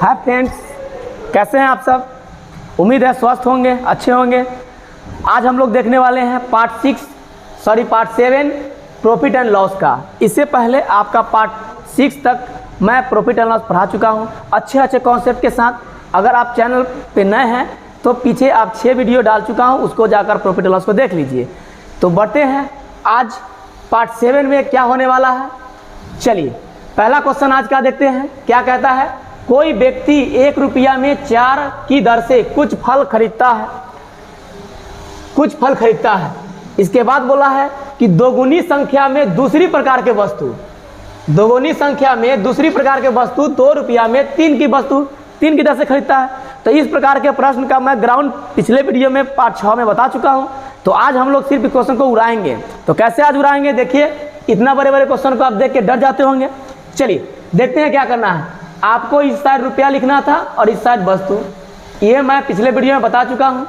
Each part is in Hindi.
हाय फ्रेंड्स, कैसे हैं आप सब। उम्मीद है स्वस्थ होंगे, अच्छे होंगे। आज हम लोग देखने वाले हैं पार्ट 7 प्रॉफिट एंड लॉस का। इससे पहले आपका पार्ट 6 तक मैं प्रॉफिट एंड लॉस पढ़ा चुका हूं अच्छे अच्छे कॉन्सेप्ट के साथ। अगर आप चैनल पे नए हैं तो पीछे आप 6 वीडियो डाल चुका हूं, उसको जाकर प्रॉफिट एंड लॉस को देख लीजिए। तो बढ़ते हैं, आज पार्ट 7 में क्या होने वाला है। चलिए पहला क्वेश्चन आज का देखते हैं। क्या कहता है, कोई व्यक्ति 1 रुपया में 4 की दर से कुछ फल खरीदता है। इसके बाद बोला है कि दोगुनी संख्या में दूसरी प्रकार के वस्तु 2 रुपया में 3 की वस्तु 3 की दर से खरीदता है। तो इस प्रकार के प्रश्न का मैं ग्राउंड पिछले वीडियो में पार्ट 6 में बता चुका हूं। तो आज हम लोग सिर्फ क्वेश्चन को उड़ाएंगे। तो कैसे आज उड़ाएंगे, देखिए इतना बड़े बड़े क्वेश्चन को आप देख के डर जाते होंगे। चलिए देखते हैं क्या करना है। आपको इस साइड रुपया लिखना था और इस साइड वस्तु, ये मैं पिछले वीडियो में बता चुका हूं।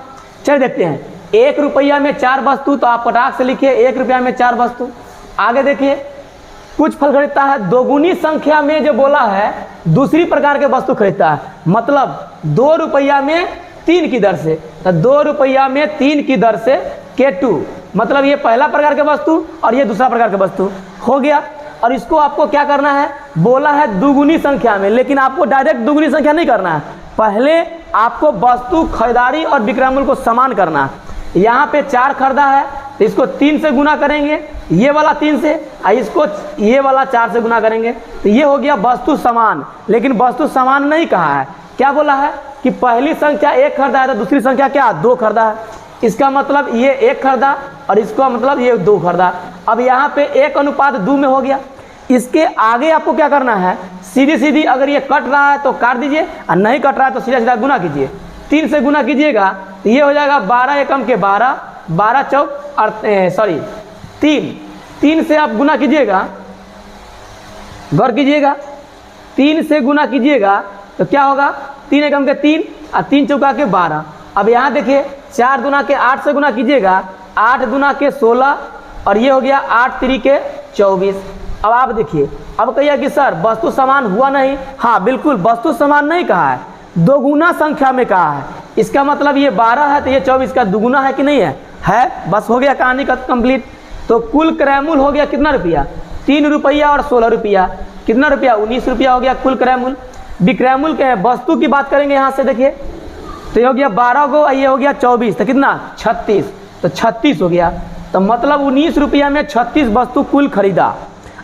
चलिए देखते हैं, 1 रुपया में 4 वस्तु, तो आप पटाख से लिखिए 1 रुपया में 4 वस्तु। आगे देखिए, कुछ फल खरीदता है। दोगुनी संख्या में जो बोला है दूसरी प्रकार के वस्तु खरीदता है, मतलब 2 रुपया में 3 की दर से। तो 2 रुपया में 3 की दर से K2, मतलब ये पहला प्रकार के वस्तु और ये दूसरा प्रकार के वस्तु हो गया। और इसको आपको क्या करना है, बोला है दुगुनी संख्या में, लेकिन आपको डायरेक्ट दुगुनी संख्या नहीं करना है। पहले आपको वस्तु खरीदारी और विक्रय मूल्य को समान करना है। यहाँ पे 4 खरीदा है तो इसको 3 से गुना करेंगे, ये वाला 3 से, और इसको ये वाला 4 से गुना करेंगे, तो ये हो गया वस्तु समान। लेकिन वस्तु समान नहीं कहा है, क्या बोला है कि पहली संख्या 1 खरीदा है तो दूसरी संख्या क्या 2 खरीदा है। इसका मतलब ये 1 खरीदा और इसका मतलब ये 2 खरीदा। अब यहाँ पे 1:2 में हो गया। इसके आगे आपको क्या करना है, सीधी सीधी अगर ये कट रहा है तो काट दीजिए, और नहीं कट रहा है तो सीधा सीधा गुना कीजिए। 3 से गुना कीजिएगा तो ये हो जाएगा 12 एकम के 12, 12 चौक और 3 से आप गुना कीजिएगा, गौर कीजिएगा, 3 से गुना कीजिएगा तो क्या होगा, 3 एकम के 3 और 3 चौका के 12। अब यहाँ देखिए 4 दूना के 8 से गुना कीजिएगा, 8 दूना के 16 और ये हो गया 8 3 के 24। अब आप देखिए, अब कहिए कि सर वस्तु समान हुआ नहीं। हाँ बिल्कुल, वस्तु समान नहीं कहा है, दोगुना संख्या में कहा है। इसका मतलब ये 12 है तो ये 24 का दुगुना है कि नहीं है। बस हो गया कहानी का कंप्लीट। तो कुल क्रय मूल्य हो गया कितना रुपया, 3 रुपया और 16 रुपया, कितना रुपया 19 रुपया हो गया कुल क्रय मूल्य। विक्रय मूल्य के वस्तु की बात करेंगे यहाँ से, देखिए तो ये हो गया 12 को, ये हो गया 24, तो कितना 36, तो 36 हो गया। तो मतलब 19 रुपया में 36 वस्तु कुल खरीदा।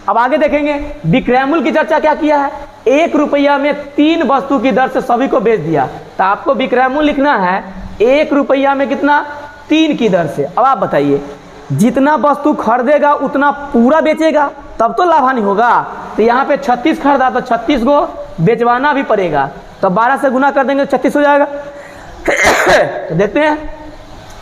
अब आगे देखेंगे, विक्रय मूल्य की चर्चा क्या किया है, 1 रुपया में 3 वस्तु की दर से सभी को बेच दिया। तो आपको विक्रय मूल्य लिखना है 1 रुपया में कितना 3 की दर से। अब आप बताइए, जितना वस्तु खरीदेगा उतना पूरा बेचेगा, तब तो लाभ हानि होगा। तो यहाँ पे 36 खरीदा तो 36 को बेचवाना भी पड़ेगा, तो 12 से गुना कर देंगे तो 36 हो जाएगा। तो देखते हैं,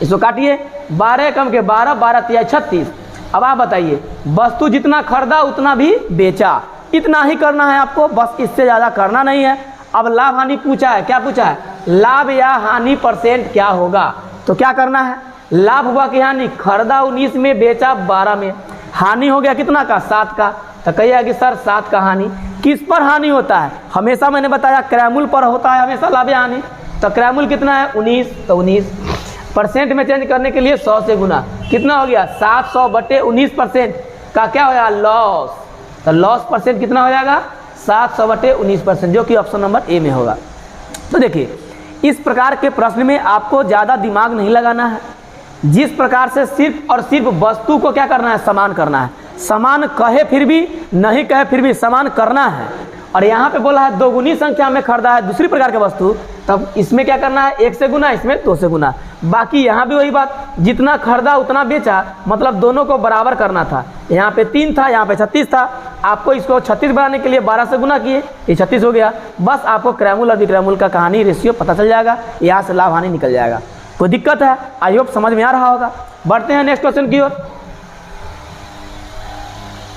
इसको काटिए, 12 कम के 12, 12 तिया 36। अब आप बताइए, वस्तु जितना खरीदा उतना भी बेचा, इतना ही करना है आपको, बस इससे ज़्यादा करना नहीं है। अब लाभ हानि पूछा है, क्या पूछा है, लाभ या हानि % क्या होगा। तो क्या करना है, लाभ हुआ कि हानि, खरीदा 19 में, बेचा 12 में, हानि हो गया कितना का 7 का। तो कहिएगा कि सर 7 का हानि किस पर हानि होता है, हमेशा मैंने बताया क्रय मूल्य पर होता है हमेशा लाभ या हानि। तो क्रय मूल्य कितना है 19, तो 19% में चेंज करने के लिए 100 से गुना, कितना हो गया 700/19% का क्या हो जाएगा लॉस। तो लॉस % कितना हो जाएगा 700/19%, जो कि ऑप्शन नंबर ए में होगा। तो देखिए, इस प्रकार के प्रश्न में आपको ज़्यादा दिमाग नहीं लगाना है। जिस प्रकार से सिर्फ और सिर्फ वस्तु को क्या करना है, समान करना है। समान कहे फिर भी, नहीं कहे फिर भी समान करना है। और यहाँ पे बोला है दोगुनी संख्या में खरीदा है दूसरी प्रकार के वस्तु, तब इसमें क्या करना है 1 से गुना, इसमें 2 से गुना। बाकी यहाँ भी वही बात, जितना खरीदा उतना बेचा, मतलब दोनों को बराबर करना था। यहाँ पे 3 था, यहाँ पे 36 था, आपको इसको 36 बनाने के लिए 12 से गुना किए, ये 36 हो गया। बस आपको क्रय मूल्य और विक्रय मूल्य का कहानी रेशियो पता चल जाएगा, यहाँ से लाभ हानि निकल जाएगा। कोई दिक्कत है, आई होप समझ में आ रहा होगा। बढ़ते हैं नेक्स्ट क्वेश्चन की ओर।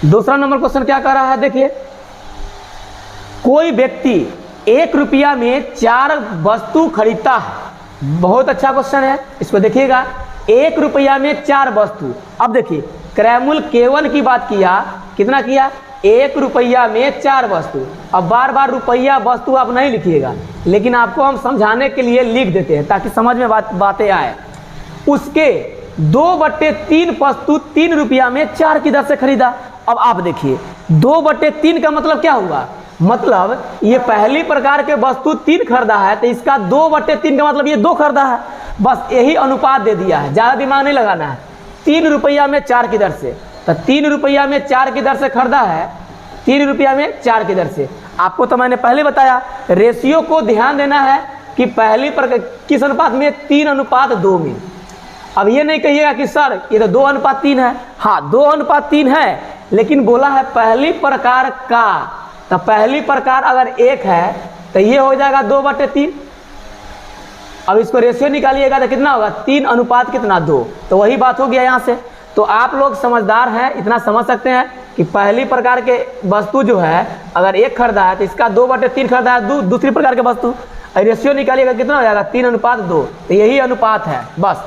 दूसरा नंबर क्वेश्चन क्या कर रहा है, देखिए, कोई व्यक्ति 1 रुपया में 4 वस्तु खरीदता है। बहुत अच्छा क्वेश्चन है, इसको देखिएगा, 1 रुपया में 4 वस्तु। अब देखिए क्रय मूल्य K1 की बात किया, कितना किया 1 रुपया में 4 वस्तु। अब बार बार रुपया वस्तु आप नहीं लिखिएगा, लेकिन आपको हम समझाने के लिए लिख देते हैं ताकि समझ में बातें आए। उसके 2/3 वस्तु 3 रुपया में 4 की दर से खरीदा। अब आप देखिए 2/3 का मतलब क्या हुआ, मतलब ये पहली प्रकार के वस्तु 3 खरीदा है तो इसका 2/3 का मतलब ये 2 खरीदा है। बस यही अनुपात दे दिया है, ज़्यादा दिमाग नहीं लगाना है। 3 रुपया में 4 की दर से, तो 3 रुपया में 4 की दर से खरीदा है, 3 रुपया में 4 की दर से। आपको तो मैंने पहले बताया रेशियो को ध्यान देना है कि पहली प्रकार किस अनुपात में, 3:2 में। अब ये नहीं कहिएगा कि सर ये तो 2:3 है। हाँ 2:3 है, लेकिन बोला है पहली प्रकार का, तो पहली प्रकार अगर 1 है तो ये हो जाएगा 2/3। अब इसको रेशियो निकालिएगा तो कितना होगा, 3:2। तो वही बात हो गया यहाँ से। तो आप लोग समझदार हैं, इतना समझ सकते हैं कि पहली प्रकार के वस्तु जो है अगर 1 खरीदा है तो इसका 2/3 खरीदा है दूसरी प्रकार के वस्तु। रेशियो निकालिएगा कितना हो जाएगा, 3:2। तो यही अनुपात है बस।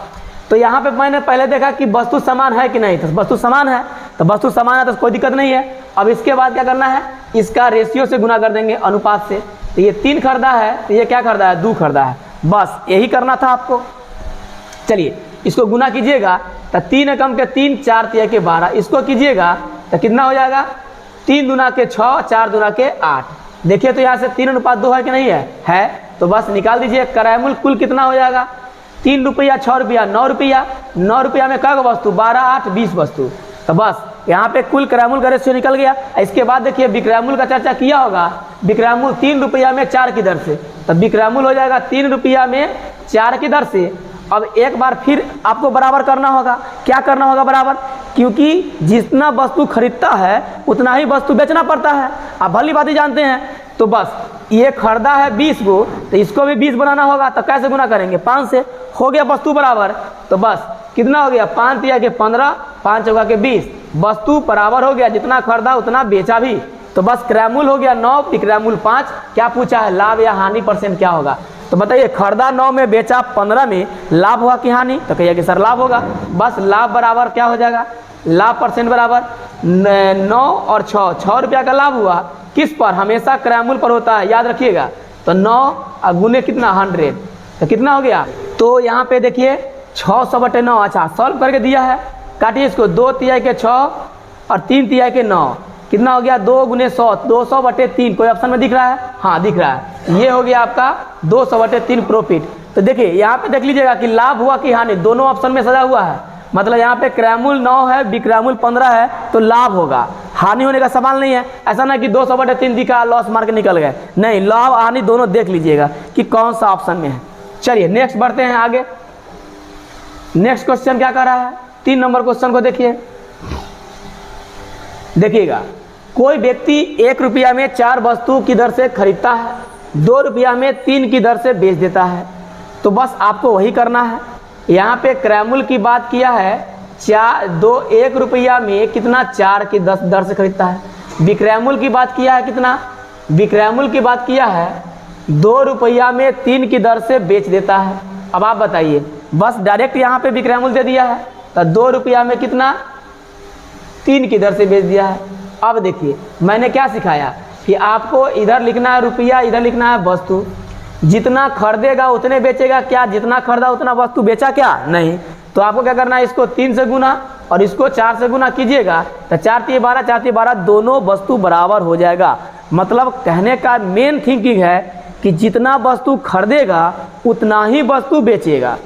तो यहाँ पे मैंने पहले देखा कि वस्तु समान है कि नहीं, तो वस्तु समान है, तो वस्तु समान है तो कोई दिक्कत नहीं है। अब इसके बाद क्या करना है, इसका रेशियो से गुना कर देंगे अनुपात से। तो ये 3 खरीदा है तो ये क्या खरीदा है, 2 खरीदा है। बस यही करना था आपको। चलिए इसको गुना कीजिएगा तो 3 एकम के 3, 4 तिया के 12। इसको कीजिएगा तो कितना हो जाएगा, 3 दूना के 6, 4 दूना के 8। देखिए तो यहाँ से 3:2 है कि नहीं है, तो बस निकाल दीजिए। क्रयमूल्य कुल कितना हो जाएगा, 3 रुपया, 6 रुपया, 9 रुपया। 9 रुपया में क्या वस्तु, 12, 8, 20 वस्तु। तो बस यहाँ पे कुल क्रयमूल्य का रेशियो निकल गया। इसके बाद देखिए विक्रयमूल्य का चर्चा किया होगा। विक्रयमूल्य 3 रुपया में 4 की दर से, तो विक्रयमूल्य हो जाएगा 3 रुपया में 4 की दर से। अब एक बार फिर आपको बराबर करना होगा। क्या करना होगा बराबर, क्योंकि जितना वस्तु खरीदता है उतना ही वस्तु बेचना पड़ता है, आप भली बात ही जानते हैं। तो बस ये खरीदा है 20 को, तो इसको भी 20 बनाना होगा। तो कैसे गुना करेंगे, 5 से। हो गया वस्तु बराबर। तो बस कितना हो गया, 5 तिया के 15, 5 चौका के 20। वस्तु बराबर हो गया, जितना खरीदा उतना बेचा भी। तो बस क्रयमूल्य हो गया 9, विक्रयमूल्य 5। क्या पूछा है, लाभ या हानि परसेंट क्या होगा। तो बताइए खरीदा 9 में, बेचा 15 में, लाभ हुआ कि हानि, तो कहिए कि सर लाभ होगा। बस लाभ बराबर क्या हो जाएगा, लाभ परसेंट बराबर 9 और 6, 6 रुपया का लाभ हुआ। किस पर, हमेशा क्रयमूल्य पर होता है, याद रखिएगा। तो 9 गुने कितना, 100, तो कितना हो गया। तो यहाँ पे देखिए 600/9। अच्छा सॉल्व करके दिया है, काटिए इसको। 2 तिया के 6 और 3 तिया के 9, कितना हो गया, 2 गुने 100, 200/3। कोई ऑप्शन में दिख रहा है, हाँ दिख रहा है। ये हो गया आपका 200/3 प्रॉफिट। तो देखिए यहाँ पे देख लीजिएगा कि लाभ हुआ कि हानि, दोनों ऑप्शन में सजा हुआ है। मतलब यहाँ पे क्रयमूल्य 9 है, विक्रयमूल्य 15 है, तो लाभ होगा। हानि होने का सवाल नहीं है। ऐसा ना कि 200/3 दिखा, लॉस मार के निकल गए, नहीं, लाभ हानि दोनों देख लीजिएगा कि कौन सा ऑप्शन में है। चलिए नेक्स्ट बढ़ते हैं आगे। नेक्स्ट क्वेश्चन क्या कर रहा है, 3 नंबर क्वेश्चन को देखिए। देखिएगा, कोई व्यक्ति 1 रुपया में 4 वस्तु की दर से खरीदता है, 2 रुपया में 3 की दर से बेच देता है। तो बस आपको वही करना है। यहाँ पे क्रयमूल्य की बात किया है, 1 रुपया में कितना, 4 की दर से खरीदता है। विक्रयमूल्य की बात किया है कितना, विक्रयमूल्य की बात किया है 2 रुपया में 3 की दर से बेच देता है। अब आप बताइए, बस डायरेक्ट यहाँ पे विक्रयमूल्य दे दिया है, तो 2 रुपया में कितना, 3 की दर से बेच दिया है। अब देखिए मैंने क्या सिखाया कि आपको इधर लिखना है रुपया, इधर लिखना है वस्तु। जितना खरीदेगा उतने बेचेगा क्या, जितना खरीदा उतना वस्तु बेचा क्या, नहीं। तो आपको क्या करना है, इसको 3 से गुना और इसको 4 से गुना कीजिएगा, तो 4 तिया 12, 4 तिया 12, दोनों वस्तु बराबर हो जाएगा। मतलब कहने का मेन थिंकिंग है कि जितना वस्तु खरीदेगा उतना ही वस्तु बेचेगा।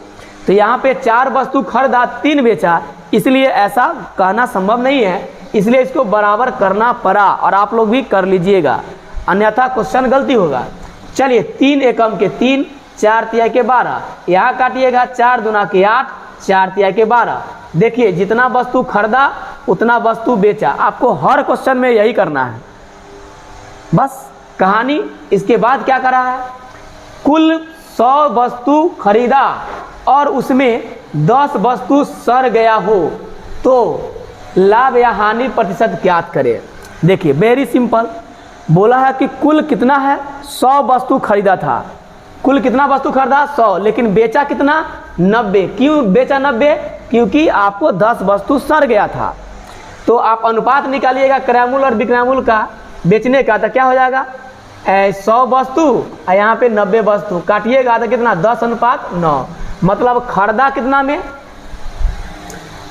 तो यहाँ पे 4 वस्तु खरीदा, 3 बेचा, इसलिए ऐसा कहना संभव नहीं है, इसलिए इसको बराबर करना पड़ा। और आप लोग भी कर लीजिएगा, अन्यथा क्वेश्चन गलती होगा। चलिए 3 एकम के 3, 4 तिया के 12, यहाँ काटिएगा 4 दूना के 8, 4 तिया के 12। देखिए जितना वस्तु खरीदा उतना वस्तु बेचा, आपको हर क्वेश्चन में यही करना है। बस कहानी। इसके बाद क्या करा है, कुल 100 वस्तु खरीदा और उसमें 10 वस्तु सड़ गया हो तो लाभ या हानि प्रतिशत ज्ञात करें। देखिए वेरी सिंपल, बोला है कि कुल कितना है, 100 वस्तु खरीदा था। कुल कितना वस्तु खरीदा, 100, लेकिन बेचा कितना, 90। क्यों बेचा 90, क्योंकि आपको 10 वस्तु सड़ गया था। तो आप अनुपात निकालिएगा क्रयमूल्य और विक्रयमूल्य का बेचने का, तो क्या हो जाएगा 100 वस्तु और यहाँ पे 90 वस्तु, काटिएगा तो कितना 10:9, मतलब खरीदा कितना में,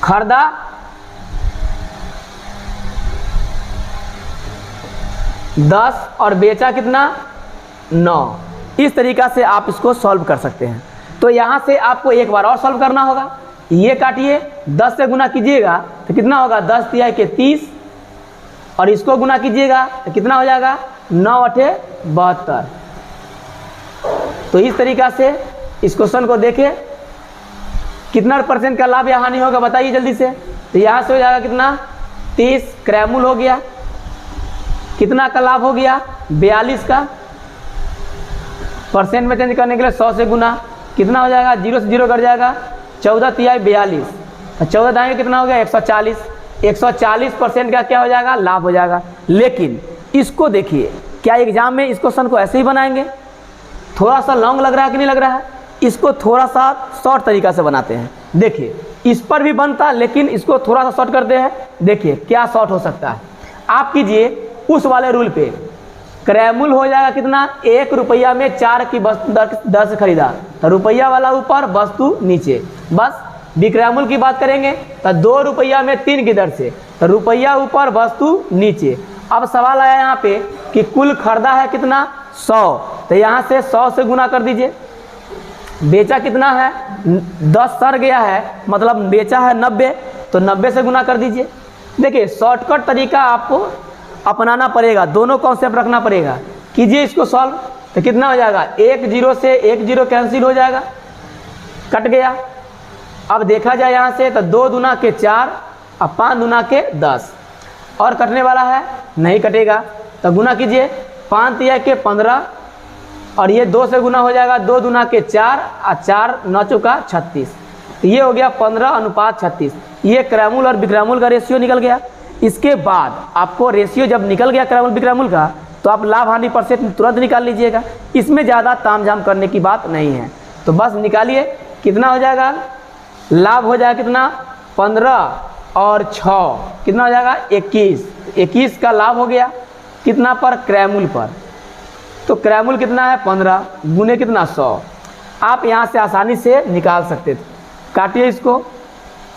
खरीदा 10 और बेचा कितना 9। इस तरीक़ा से आप इसको सॉल्व कर सकते हैं। तो यहाँ से आपको एक बार और सॉल्व करना होगा, ये काटिए 10 से गुना कीजिएगा तो कितना होगा 10 तिहाई के 30, और इसको गुना कीजिएगा तो कितना हो जाएगा 9 8 72। तो इस तरीक़ा से इस क्वेश्चन को देखें, कितना % का लाभ या हानि होगा बताइए जल्दी से। तो यहाँ से हो जाएगा कितना 30 क्रयमूल्य हो गया, कितना का लाभ हो गया 42 का, परसेंट में चेंज करने के लिए 100 से गुना, कितना हो जाएगा 0 से 0 कट जाएगा 14 तिहाई 42, 14 दाएंगे कितना हो गया 140, 140% का क्या हो जाएगा लाभ हो जाएगा। लेकिन इसको देखिए, क्या एग्जाम में इस क्वेश्चन को ऐसे ही बनाएंगे, थोड़ा सा लॉन्ग लग रहा है कि नहीं लग रहा है, इसको थोड़ा सा शॉर्ट तरीका से बनाते हैं। देखिए इस पर भी बनता, लेकिन इसको थोड़ा सा शॉर्ट करते हैं। देखिए क्या शॉर्ट हो सकता है, आप कीजिए उस वाले रूल पे, क्रयमूल्य हो जाएगा कितना 1 रुपया में 4 की दर से खरीदा, तो रुपया वाला ऊपर वस्तु नीचे। बस विक्रयमूल्य की बात करेंगे तो 2 रुपया में 3 की दर से, तो रुपया ऊपर वस्तु नीचे। अब सवाल आया यहाँ पे कि कुल खरीदा है कितना 100, तो यहाँ से 100 से गुना कर दीजिए। बेचा कितना है 10 सर गया है, मतलब बेचा है 90, तो 90 से गुना कर दीजिए। देखिए शॉर्टकट तरीका आपको अपनाना पड़ेगा, दोनों कॉन्सेप्ट रखना पड़ेगा। कीजिए इसको सॉल्व, तो कितना हो जाएगा 1 0 से 1 0 कैंसिल हो जाएगा, कट गया। अब देखा जाए यहाँ से तो 2 दूना के 4 और 5 दूना के 10, और कटने वाला है नहीं कटेगा, तो गुना कीजिए 5 तिहाई के 15, और ये 2 से गुना हो जाएगा 2 दूना के 4 और 4 9 चौका 36, तो ये हो गया 15:36। ये क्रयमूल्य और विक्रयमूल्य का रेशियो निकल गया। इसके बाद आपको रेशियो जब निकल गया क्रयमूल्य विक्रयमूल्य का, तो आप लाभ हानि % तुरंत निकाल लीजिएगा, इसमें ज़्यादा तामझाम करने की बात नहीं है। तो बस निकालिए कितना हो जाएगा, लाभ हो जाएगा कितना 15 और 6 कितना हो जाएगा 21, 21 का लाभ हो गया कितना पर क्रयमूल्य पर। तो क्रयमूल्य कितना है 15 गुने कितना 100, आप यहाँ से आसानी से निकाल सकते थे। काटिए इसको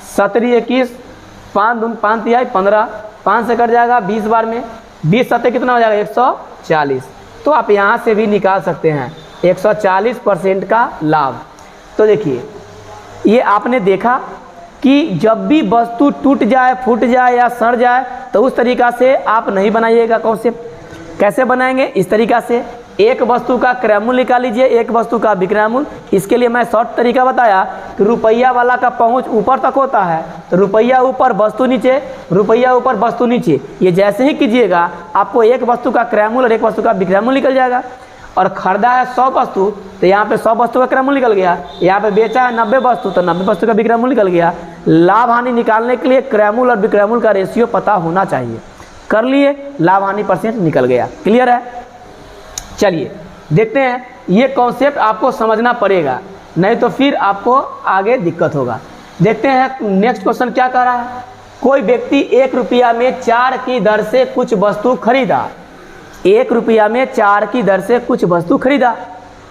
17 21, 5 तिहाई 15, 5 से कट जाएगा 20 बार में, 20 सत्ते कितना हो जाएगा 140। तो आप यहाँ से भी निकाल सकते हैं 140% का लाभ। तो देखिए ये आपने देखा कि जब भी वस्तु टूट जाए, फूट जाए या सड़ जाए, तो उस तरीक़ा से आप नहीं बनाइएगा कॉन्सेप्ट। कैसे बनाएंगे, इस तरीक़ा से एक वस्तु का क्रयमूल्य निकाल लीजिए, एक वस्तु का विक्रयमूल्य। इसके लिए मैं शॉर्ट तरीका बताया कि रुपया वाला का पहुंच ऊपर तक होता है, तो रुपया ऊपर वस्तु नीचे, रुपया ऊपर वस्तु नीचे। ये जैसे ही कीजिएगा आपको एक वस्तु का क्रयमूल्य और एक वस्तु का विक्रयमूल्य निकल जाएगा। और खरीदा है 100 वस्तु, तो यहाँ पे 100 वस्तु का क्रयमूल्य निकल गया। यहाँ पे बेचा है 90 वस्तु, तो 90 वस्तु का विक्रयमूल्य निकल गया। लाभ हानि निकालने के लिए क्रयमूल्य और विक्रयमूल्य का रेशियो पता होना चाहिए। कर लिए, लाभ हानि % निकल गया। क्लियर है? चलिए देखते हैं, ये कॉन्सेप्ट आपको समझना पड़ेगा, नहीं तो फिर आपको आगे दिक्कत होगा। देखते हैं नेक्स्ट क्वेश्चन क्या कह रहा है। कोई व्यक्ति 1 रुपया में 4 की दर से कुछ वस्तु खरीदा, 1 रुपया में 4 की दर से कुछ वस्तु खरीदा।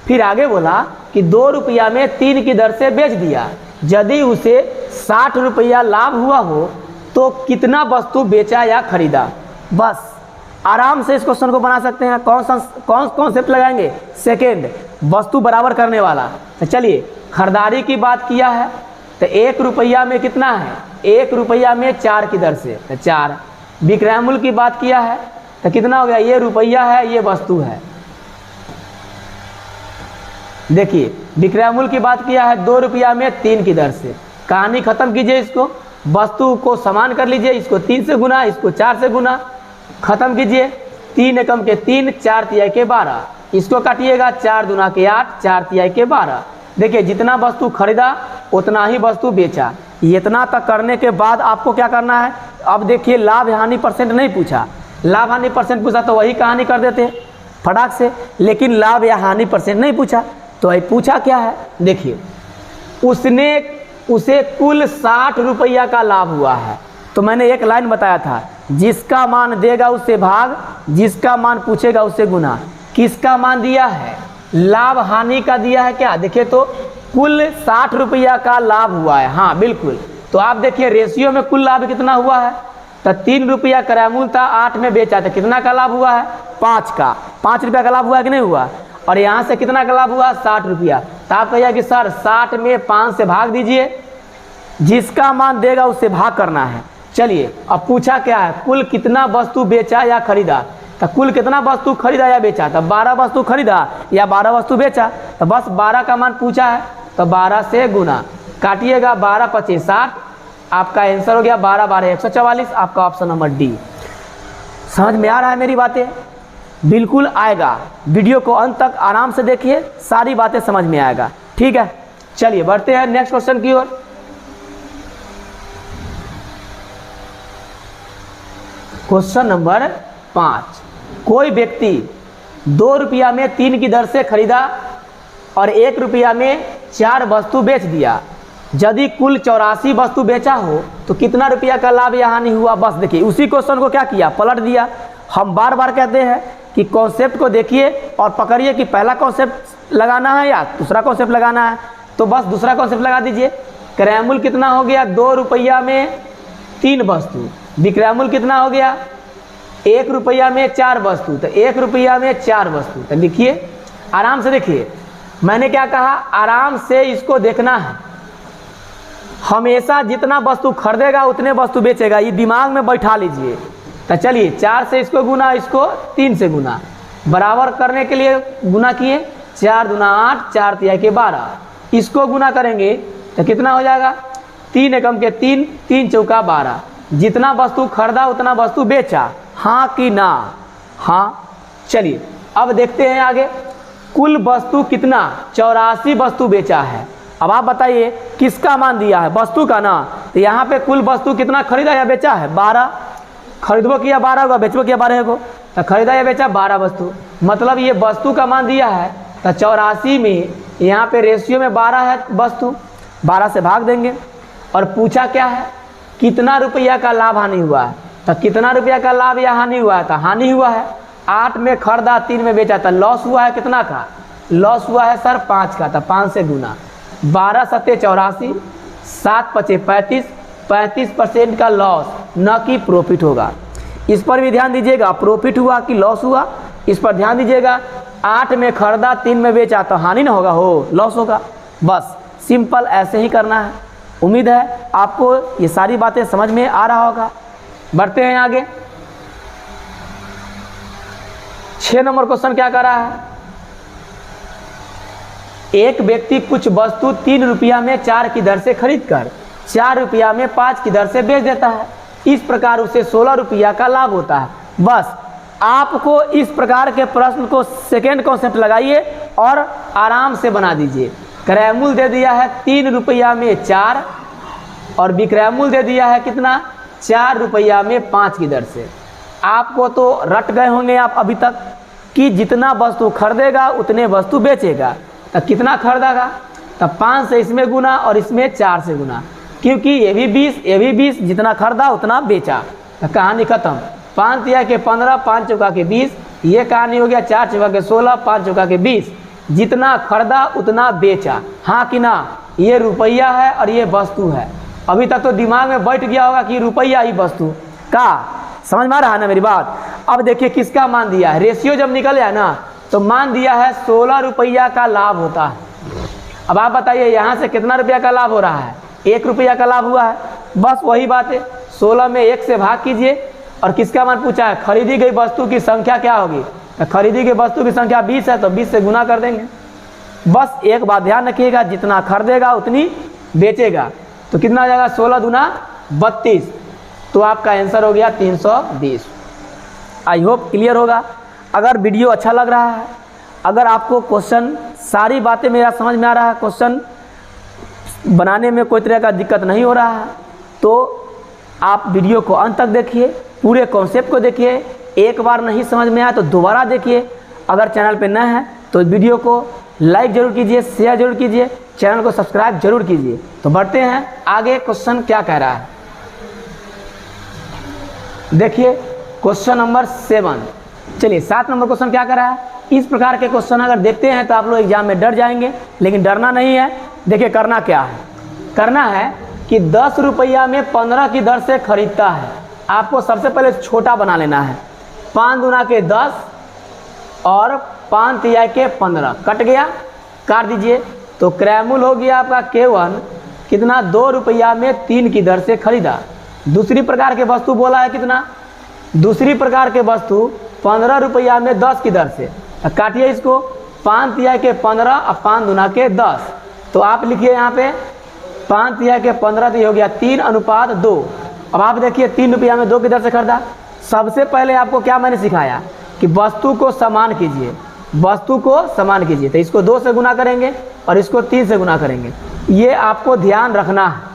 फिर आगे बोला कि 2 रुपया में 3 की दर से बेच दिया। यदि उसे 60 रुपया लाभ हुआ हो तो कितना वस्तु बेचा या खरीदा। बस आराम से इस क्वेश्चन को बना सकते हैं। कौन कॉन्सेप्ट लगाएंगे, सेकेंड वस्तु बराबर करने वाला। तो चलिए खरीदारी की बात किया है, तो 1 रुपया में कितना है, 1 रुपया में 4 की दर से, तो 4। विक्रयमूल्य की बात किया है तो कितना हो गया, ये रुपया है, ये वस्तु है। देखिए विक्रयमूल्य की बात किया है 2 रुपया में 3 की दर से। कहानी खत्म कीजिए, इसको वस्तु को समान कर लीजिए, इसको 3 से गुना, इसको 4 से गुना, खत्म कीजिए। 3 एकम के 3, 4 तिहाई के 12, इसको काटिएगा 4 दूना के 8, 4 तिहाई के 12। देखिए जितना वस्तु खरीदा उतना ही वस्तु बेचा। इतना तक करने के बाद आपको क्या करना है, अब देखिए लाभ हानि % नहीं पूछा, लाभ हानि % पूछा तो वही कहानी कर देते फटाक से, लेकिन लाभ या हानि % नहीं पूछा। तो वही पूछा क्या है, देखिए उसे कुल 60 रुपया का लाभ हुआ है। तो मैंने एक लाइन बताया था, जिसका मान देगा उससे भाग, जिसका मान पूछेगा उससे गुना। किसका मान दिया है? लाभ हानि का दिया है क्या? देखिए तो कुल 60 रुपया का लाभ हुआ है। हाँ बिल्कुल। तो आप देखिए रेशियो में कुल लाभ कितना हुआ है, तो 3 रुपया क्रयमूल्य था, 8 में बेचा था, कितना का लाभ हुआ है? 5 का। 5 रुपया का लाभ हुआ कि नहीं हुआ? और यहाँ से कितना का लाभ हुआ? 60 रुपया। तो आप कहिए कि सर 60 में 5 से भाग दीजिए, जिसका मान देगा उससे भाग करना है। चलिए अब पूछा क्या है, कुल कितना वस्तु बेचा या खरीदा। तो कुल कितना वस्तु खरीदा या बेचा? तो 12 वस्तु खरीदा या 12 वस्तु बेचा। तो बस 12 का मान पूछा है, तो 12 से गुना, काटिएगा 12 25 60, आपका आंसर हो गया 12 12 144, आपका ऑप्शन नंबर डी। समझ में आ रहा है मेरी बातें? बिल्कुल आएगा। वीडियो को अंत तक आराम से देखिए, सारी बातें समझ में आएगा। ठीक है, चलिए बढ़ते हैं नेक्स्ट क्वेश्चन की ओर। क्वेश्चन नंबर 5, कोई व्यक्ति 2 रुपया में 3 की दर से खरीदा और 1 रुपया में 4 वस्तु बेच दिया। यदि कुल 84 वस्तु बेचा हो तो कितना रुपया का लाभ या हानि हुआ? बस देखिए उसी क्वेश्चन को क्या किया, पलट दिया। हम बार बार कहते हैं कि कॉन्सेप्ट को देखिए और पकड़िए कि पहला कॉन्सेप्ट लगाना है या दूसरा कॉन्सेप्ट लगाना है। तो बस दूसरा कॉन्सेप्ट लगा दीजिए। क्रयमूल्य कितना हो गया? 2 रुपया में 3 वस्तु। विक्रयमूल्य कितना हो गया? 1 रुपया में 4 वस्तु। तो 1 रुपया में 4 वस्तु। तो लिखिए, आराम से देखिए। मैंने क्या कहा? आराम से इसको देखना है। हमेशा जितना वस्तु खरीदेगा उतने वस्तु बेचेगा, ये दिमाग में बैठा लीजिए। तो चलिए 4 से इसको गुना, इसको 3 से गुना, बराबर करने के लिए गुना किए। 4 दूना 8, 4 तिहाई के 12, इसको गुना करेंगे तो कितना हो जाएगा? 3 एकम के 3, 3 चौका 12। जितना वस्तु खरीदा उतना वस्तु बेचा, हाँ कि ना? हाँ। चलिए अब देखते हैं आगे। कुल वस्तु कितना? 84 वस्तु बेचा है। अब आप बताइए किसका मान दिया है? वस्तु का ना। तो यहाँ पे कुल वस्तु कितना खरीदा या बेचा है? 12। खरीदबो किया 12 होगा, बेचबो किया 12 को। तो खरीदा या बेचा 12 वस्तु, मतलब ये वस्तु का मान दिया है। तो 84 में यहाँ पे रेशियो में 12 है वस्तु, 12 से भाग देंगे। और पूछा क्या है? कितना रुपया का लाभ हानि हुआ है। तो कितना रुपया का लाभ या हानि हुआ है? तो हानि हुआ है। 8 में खरीदा, 3 में बेचा, तो लॉस हुआ है। कितना का लॉस हुआ है सर? 5 का। तो 5 से गुना, 12 सत्ते 84, 7 पचे 35, 35% का लॉस, न कि प्रॉफिट होगा। इस पर भी ध्यान दीजिएगा, प्रॉफिट हुआ कि लॉस हुआ, इस पर ध्यान दीजिएगा। 8 में खरीदा, 3 में बेचा, तो हानि ना होगा, हो लॉस होगा। बस सिंपल ऐसे ही करना है। उम्मीद है आपको ये सारी बातें समझ में आ रहा होगा। बढ़ते हैं आगे। 6 नंबर क्वेश्चन क्या कर रहा है? एक व्यक्ति कुछ वस्तु 3 रुपया में 4 की दर से खरीदकर 4 रुपया में 5 की दर से बेच देता है। इस प्रकार उसे 16 रुपया का लाभ होता है। बस आपको इस प्रकार के प्रश्न को सेकेंड कॉन्सेप्ट लगाइए और आराम से बना दीजिए। क्रयमूल्य दे दिया है 3 रुपया में 4 और विक्रयमूल्य दे दिया है कितना? 4 रुपया में 5 की दर से। आपको तो रट गए होंगे आप अभी तक कि जितना वस्तु खरीदेगा उतने वस्तु बेचेगा। तो कितना खरीदेगा? तो 5 से इसमें गुना और इसमें 4 से गुना, क्योंकि ये भी 20 ये भी 20, जितना खरीदा उतना बेचा। तो कहानी खत्म। 5 तिहाई के 15, 5 चौका के 20, ये कहानी हो गया। 4 चौका के 16, 5 चौका के 20, जितना खरीदा उतना बेचा, हाँ कि ना? ये रुपया है और ये वस्तु है। अभी तक तो दिमाग में बैठ गया होगा कि रुपया ही वस्तु का। समझ में आ रहा है ना मेरी बात? अब देखिए किसका मान दिया है। रेशियो जब निकल आया ना तो मान दिया है 16 रुपया का लाभ होता है। अब आप बताइए यहाँ से कितना रुपया का लाभ हो रहा है? 1 रुपया का लाभ हुआ है। बस वही बात है, 16 में 1 से भाग कीजिए। और किसका मान पूछा है? खरीदी गई वस्तु की संख्या क्या होगी? तो खरीदी गई वस्तु की संख्या 20 है, तो 20 से गुना कर देंगे। बस एक बात ध्यान रखिएगा, जितना खरीदेगा उतनी बेचेगा। तो कितना आ जाएगा? 16 दूना 32, तो आपका आंसर हो गया 320। आई होप क्लियर होगा। अगर वीडियो अच्छा लग रहा है, अगर आपको क्वेश्चन सारी बातें मेरा समझ में आ रहा है, क्वेश्चन बनाने में कोई तरह का दिक्कत नहीं हो रहा है, तो आप वीडियो को अंत तक देखिए, पूरे कॉन्सेप्ट को देखिए। एक बार नहीं समझ में आया तो दोबारा देखिए। अगर चैनल पे नए हैं तो वीडियो को लाइक जरूर कीजिए, शेयर जरूर कीजिए, चैनल को सब्सक्राइब जरूर कीजिए। तो बढ़ते हैं आगे, क्वेश्चन क्या कह रहा है। देखिए क्वेश्चन नंबर 7। चलिए 7 नंबर क्वेश्चन क्या करा है। इस प्रकार के क्वेश्चन अगर देखते हैं तो आप लोग एग्जाम में डर जाएंगे, लेकिन डरना नहीं है। देखिए करना क्या है, करना है कि 10 रुपया में 15 की दर से खरीदता है। आपको सबसे पहले छोटा बना लेना है। 5 दूना के 10 और 5 तिहाई के 15 कट गया, काट दीजिए। तो क्रयमूल्य हो गया आपका केवल कितना, 2 रुपया में 3 की दर से खरीदा। दूसरी प्रकार के वस्तु बोला है कितना, दूसरी प्रकार के वस्तु 15 रुपया में 10 की दर से। काटिए इसको, 5 तिहाई के 15 और 5 दूना के 10। तो आप लिखिए यहाँ पे 5 तिहाई के 15 तो हो गया 3:2। अब आप देखिए 3 रुपया में 2 की दर से खरीदा। सबसे पहले आपको क्या मैंने सिखाया कि वस्तु को समान कीजिए, वस्तु को समान कीजिए। तो इसको 2 से गुना करेंगे और इसको 3 से गुना करेंगे। ये आपको ध्यान रखना है,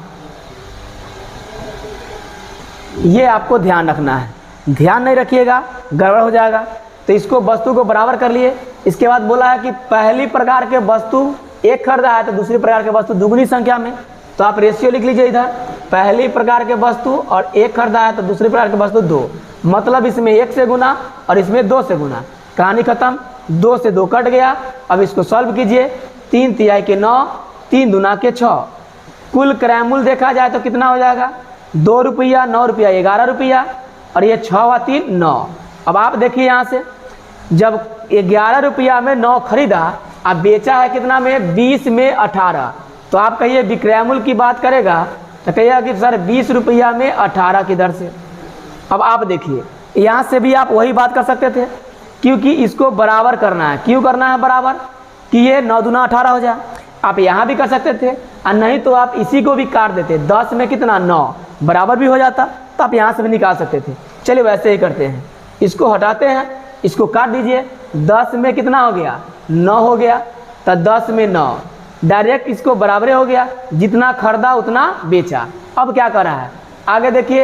ये आपको ध्यान रखना है। ध्यान नहीं रखिएगा गड़बड़ हो जाएगा। तो इसको वस्तु को बराबर कर लिए। इसके बाद बोला है कि पहली प्रकार के वस्तु एक खरीदा है तो दूसरी प्रकार के वस्तु दुगुनी संख्या में। तो आप रेशियो लिख लीजिए इधर, पहली प्रकार के वस्तु और एक खरीदा है तो दूसरी प्रकार के वस्तु 2। मतलब इसमें 1 से गुना और इसमें 2 से गुना। कहानी खत्म, 2 से 2 कट गया। अब इसको सॉल्व कीजिए। 3 तिहाई के 9, 3 दूना के 6। कुल क्रयमूल्य देखा जाए तो कितना हो जाएगा, 2 रुपया, 9 रुपया, 11 रुपया और ये 6 व 3 9। अब आप देखिए यहाँ से, जब 11 रुपया में 9 खरीदा, अब बेचा है कितना में, 20 में 18। तो आप कहिए विक्रयमूल्य की बात करेगा तो कहिएगा कि सर 20 रुपया में 18 की दर से। अब आप देखिए यहाँ से भी आप वही बात कर सकते थे, क्योंकि इसको बराबर करना है। क्यों करना है बराबर, कि ये 9 दूना 18 हो जाए। आप यहाँ भी कर सकते थे और नहीं तो आप इसी को भी काट देते, 10 में कितना 9 बराबर भी हो जाता, तो आप यहाँ से भी निकाल सकते थे। चलिए वैसे ही करते हैं, इसको हटाते हैं, इसको काट दीजिए। 10 में कितना हो गया, 9 हो गया। तो 10 में 9 डायरेक्ट इसको बराबर हो गया, जितना खरीदा उतना बेचा। अब क्या कर रहा है आगे देखिए,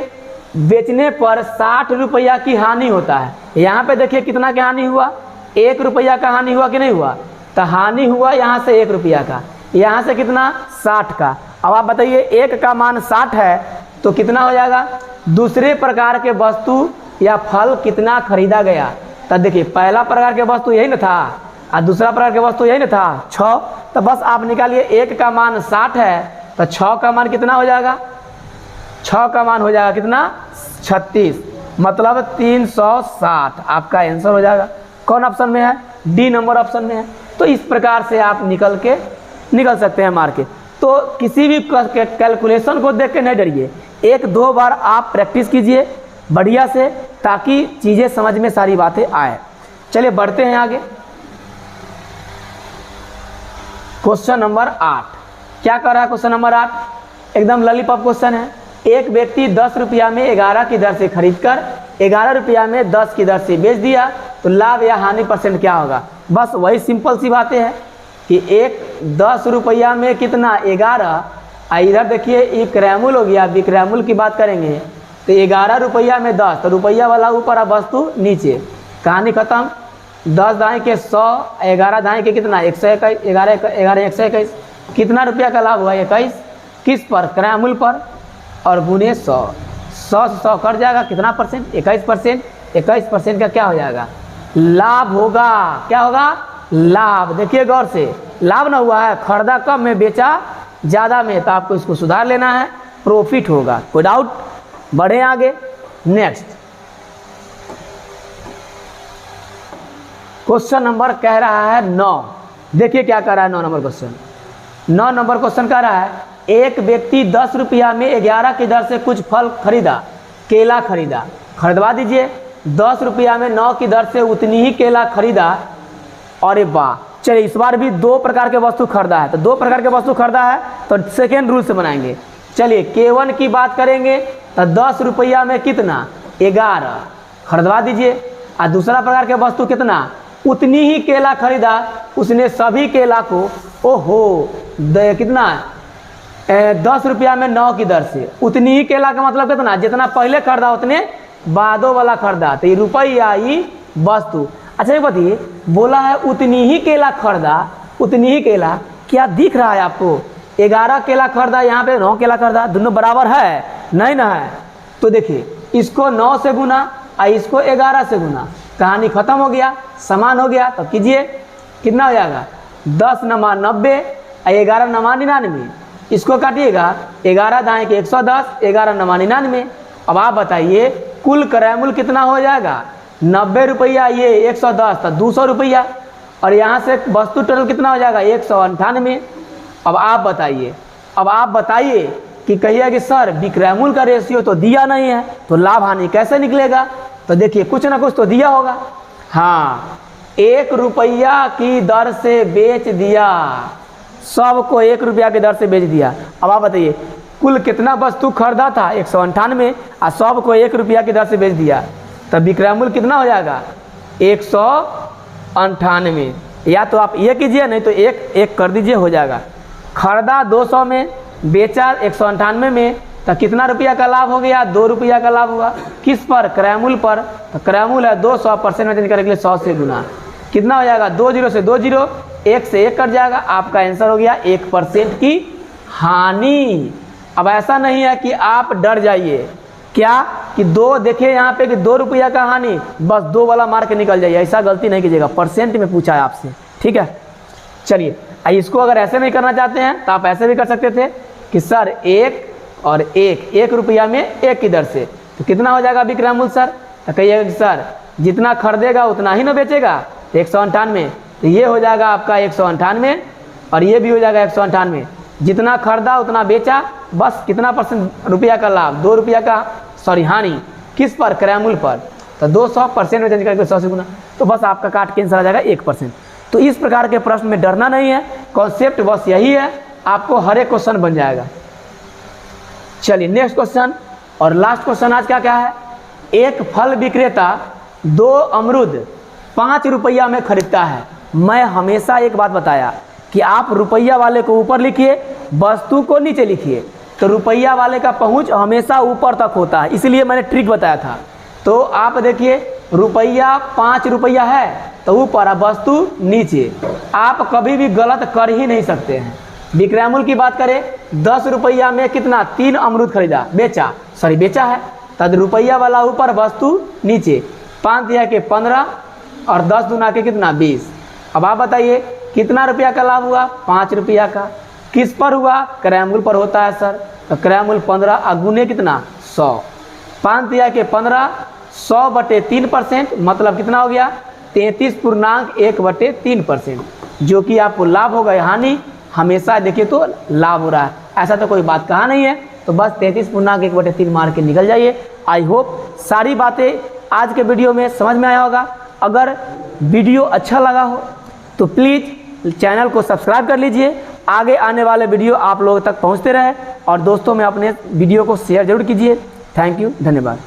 बेचने पर 60 रुपया की हानि होता है। यहाँ पे देखिए कितना की हानि हुआ, 1 रुपया का हानि हुआ कि नहीं हुआ। तो हानि हुआ यहाँ से 1 रुपया का, यहाँ से कितना 60 का। अब आप बताइए 1 का मान 60 है तो कितना हो जाएगा, दूसरे प्रकार के वस्तु या फल कितना खरीदा गया। तब देखिए पहला प्रकार के वस्तु यही न था और दूसरा प्रकार के वस्तु यही न था 6। तो बस आप निकालिए, 1 का मान 60 है तो 6 का मान कितना हो जाएगा, 6 का मान हो जाएगा कितना 36, मतलब 360 आपका आंसर हो जाएगा। कौन ऑप्शन में है, डी नंबर ऑप्शन में है। तो इस प्रकार से आप निकल सकते हैं मार के। तो किसी भी कैलकुलेशन को देख के नहीं डरिए, 1-2 बार आप प्रैक्टिस कीजिए बढ़िया से, ताकि चीज़ें समझ में सारी बातें आए। चलिए बढ़ते हैं आगे। क्वेश्चन नंबर 8 क्या कर रहा है, क्वेश्चन नंबर 8 एकदम लॉलीपॉप क्वेश्चन है। एक व्यक्ति 10 रुपया में 11 की दर से खरीदकर 11 रुपया में 10 की दर से बेच दिया, तो लाभ या हानि परसेंट क्या होगा। बस वही सिंपल सी बातें हैं कि 10 रुपया में कितना 11, इधर देखिए ये क्रयमूल्य हो गया। विक्रयमूल्य की बात करेंगे तो 11 रुपया में 10, तो रुपया वाला ऊपर और वस्तु नीचे। कहानी खत्म। 10 दाएँ के 100, 11 दाएँ के कितना 121, 11 121। कितना रुपया का लाभ हुआ 21, किस पर, क्रयमूल्य पर, और गुने 100, 100 से 100 कट जाएगा, कितना परसेंट 21%। 21% का क्या हो जाएगा, लाभ होगा। क्या होगा, लाभ। देखिए गौर से, लाभ ना हुआ है, खरीदा कम में बेचा ज़्यादा में, तो आपको इसको सुधार लेना है, प्रॉफिट होगा। कोई डाउट, बढ़े आगे। नेक्स्ट क्वेश्चन नंबर कह रहा है 9। देखिए क्या कह रहा है 9 नंबर क्वेश्चन। 9 नंबर क्वेश्चन कह रहा है, एक व्यक्ति 10 रुपया में 11 की दर से कुछ फल खरीदा, केला खरीदा, खरीदवा दीजिए। 10 रुपया में 9 की दर से उतनी ही केला खरीदा। अरे वाह, चलिए इस बार भी 2 प्रकार के वस्तु खरीदा है, तो 2 प्रकार के वस्तु खरीदा है तो सेकेंड रूल से बनाएंगे। चलिए K1 की बात करेंगे तो 10 रुपया में कितना 11 खरीदवा दीजिए। और दूसरा प्रकार के वस्तु कितना, उतनी ही केला खरीदा, उसने सभी केला को कितना 10 रुपया में 9 की दर से। उतनी ही केला का मतलब कितना, जितना पहले खरीदा उतने बादों वाला खरीदा, तो ये रुपया ही वस्तु। अच्छा ये बताइए, बोला है उतनी ही केला खरीदा, उतनी ही केला, क्या दिख रहा है आपको, 11 केला खरीदा, यहाँ पे 9 केला खरीदा, दोनों बराबर है नहीं ना है। तो देखिए इसको 9 से गुना और इसको 11 से गुना, कहानी खत्म हो गया, समान हो गया। तो कीजिए कितना हो जाएगा, 10 नमा 90 और 11 नमा 99। इसको काटिएगा, 11 दाएँ के 110, 11 नमा 99। अब आप बताइए कुल क्रय मूल्य कितना हो जाएगा, 90 रुपया, ये 110 तो 200 रुपया, और यहाँ से वस्तु टोटल कितना हो जाएगा 198। अब आप बताइए कि कहिए कि सर विक्रय मूल्य का रेशियो तो दिया नहीं है, तो लाभ हानि कैसे निकलेगा। तो देखिए कुछ ना कुछ तो दिया होगा। हाँ, 1 रुपया की दर से बेच दिया, सबको 1 रुपया की दर से बेच दिया। अब आप बताइए कुल कितना वस्तु खरीदा था 198 और सबको 1 रुपया की दर से बेच दिया, तब विक्रय मूल्य कितना हो जाएगा 198। या तो आप ये कीजिए, नहीं तो एक कर दीजिए, हो जाएगा। खरीदा 200 में, बेचा 198 में, तो कितना रुपया का लाभ हो गया, 2 रुपया का लाभ होगा। किस पर, क्रय मूल्य पर। तो क्रय मूल्य है 200% में चेंज करने के लिए 100 से गुना, कितना हो जाएगा 2 0 से 2 0, 1 से 1 कट जाएगा। आपका आंसर हो गया 1% की हानि। अब ऐसा नहीं है कि आप डर जाइए क्या कि 2 देखिए यहाँ पे कि 2 रुपया का हानि, बस 2 वाला मार के निकल जाइए, ऐसा गलती नहीं कीजिएगा। परसेंट में पूछा है आपसे, ठीक है। चलिए इसको अगर ऐसे नहीं करना चाहते हैं तो आप ऐसे भी कर सकते थे कि सर 1 और 1 रुपया में 1 की दर से, तो कितना हो जाएगा विक्रय मूल्य सर। तो कहिएगा कि सर जितना खरीदेगा उतना ही ना बेचेगा, 198, तो ये हो जाएगा आपका 198 और ये भी हो जाएगा 198। जितना खरीदा उतना बेचा, बस कितना % रुपया का लाभ, 2 रुपया का हानि, किस पर, क्रय मूल्य पर। तो 200% में चेंज करके 100 से गुना, तो बस आपका काट के आंसर आ जाएगा 1%। तो इस प्रकार के प्रश्न में डरना नहीं है, कॉन्सेप्ट बस यही है, आपको हर एक क्वेश्चन बन जाएगा। चलिए नेक्स्ट क्वेश्चन और लास्ट क्वेश्चन आज क्या है। एक फल विक्रेता 2 अमरूद 5 रुपया में खरीदता है। मैं हमेशा एक बात बताया कि आप रुपया वाले को ऊपर लिखिए, वस्तु को नीचे लिखिए, तो रुपया वाले का पहुंच हमेशा ऊपर तक होता है, इसलिए मैंने ट्रिक बताया था। तो आप देखिए रुपया 5 रुपया है तो ऊपर, वस्तु नीचे, आप कभी भी गलत कर ही नहीं सकते हैं। विक्रय मूल्य की बात करें, 10 रुपया में कितना, 3 अमरूद खरीदा, बेचा है, तब रुपया वाला ऊपर, वस्तु नीचे, 5 दिया के 15 और 10 दूना के कितना 20। अब आप बताइए कितना रुपया का लाभ हुआ, 5 रुपया का। किस पर हुआ, क्रय मूल्य पर होता है सर, तो क्रय मूल्य 15 अगुने कितना 100, 5 दिया के 15, 100/3%, मतलब कितना हो गया 33.1/3%, जो कि आपको लाभ होगा या हानि। हमेशा देखिए तो लाभ हो रहा है, ऐसा तो कोई बात कहा नहीं है, तो बस 33.1/3 मार के निकल जाइए। आई होप सारी बातें आज के वीडियो में समझ में आया होगा। अगर वीडियो अच्छा लगा हो तो प्लीज़ चैनल को सब्सक्राइब कर लीजिए, आगे आने वाले वीडियो आप लोगों तक पहुंचते रहे, और दोस्तों में अपने वीडियो को शेयर जरूर कीजिए। थैंक यू, धन्यवाद।